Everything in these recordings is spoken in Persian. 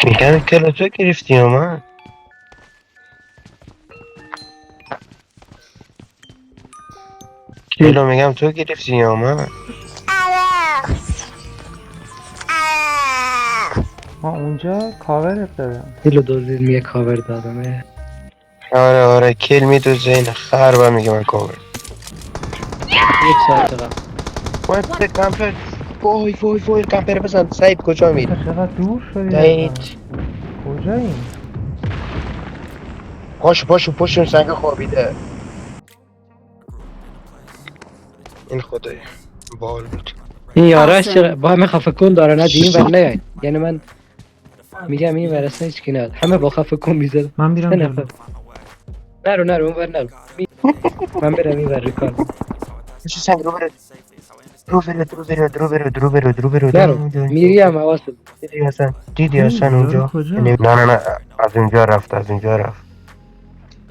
میگم کلا تو گرفتی یا من؟ کلا میگم تو گرفتی یا من؟ ما اونجا کاورت دادم. دلو دزدید میگه کاور دادم. آره آره کل میدوزه این خر و میگه من کامل. یک ساعت قبل وات کمپر. وای کمپر بزن. سعید کجا میری؟ چقدر دور شدی سعید کجایی؟ پاشو پشت اون سنگ خوابیده. این خدایا بال بود. این یاراش چرا با همه خفه کن داره نه این ور نیاین. یعنی من میگم این ور اصلا هیچ کی نیاد. همه با خفه کن میزد. من میرم جلو. نرو اون ور نرو. من برم این ور ریکال. پشت سنگ رو برو. نرو میری هم حواست. دیدی حسن اونجا؟ کجا؟ نه از اونجا رفت.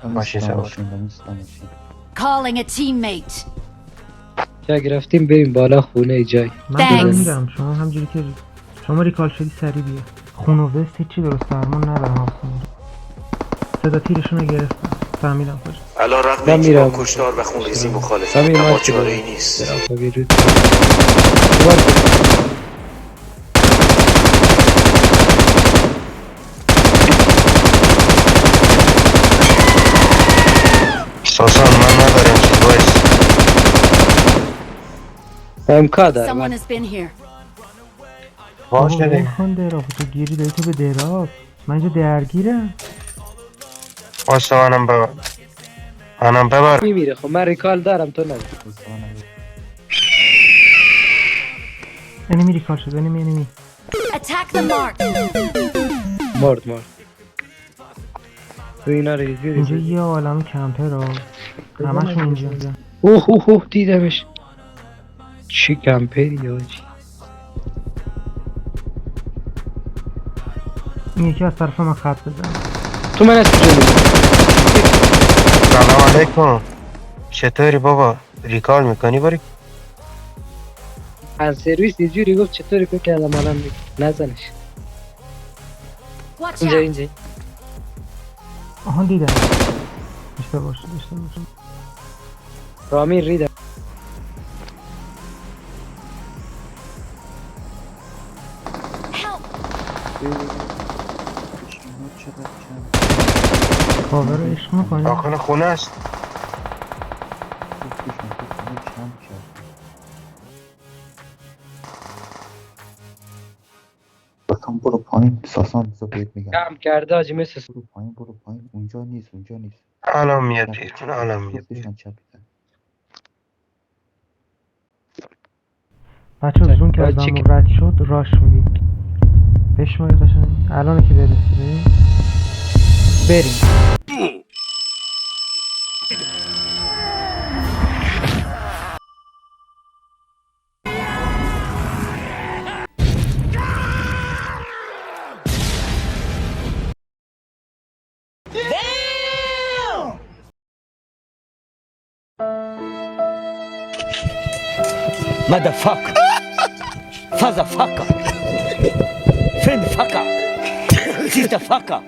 ماشین سوار. Calling a teammate. جا گرفتیم بریم بالا خونه ای جای. من دارم Thanks. میرم. شما همجوری که شما ریکال شدی سری بیا. خون و وست هیچی درست درمون ندارم حاصل. صدا تیرشون رو گرفتم. فهمیدم کجا. علیرغم من اینکه میرم. با کشتار و خونریزی مخالفم همین اما مارک چاره رو. ای نیست. ساسان من ندارم چیز وایس. امکا داره Someone من. has been here. باشه بابا دیگه. کن دراب تو گیری داری تو به دراب. من اینجا درگیرم. واسه منم ببر. میمیره خب من ریکال دارم تو نداری. انمی ریکال شد. انمی Attack the mark. مرد تو اینا اینجا ریزی یه عالم کمپر ها. همشون اینجا. اوه دیدمش. چی کمپری آجی. این یکی از طرف من خط بزن. تو من از کجا میدونی؟ سلام علیکم. چطوری بابا؟ ریکال میکنی باری؟ از سرویس یه جوری گفت چطوری که کردم الان میگه نزنش. Watch اینجا out. آها دیدم. اشتباه شد. رامین ریدم. Help. کاور عشق میکنی؟ داخل خونه است. بکن برو پایین ساسان بذار بهت میگم. کم کرده آجی مثل برو پایین اونجا نیست. الان میاد بیرون. بشن چپ بزن. بچه ها زون که از چی همون رد شد راش میدید. بشماری قشنگ. الان که برسید بریم. Motherfucker. Fatherfucker. Friend fucker. Sister fucker.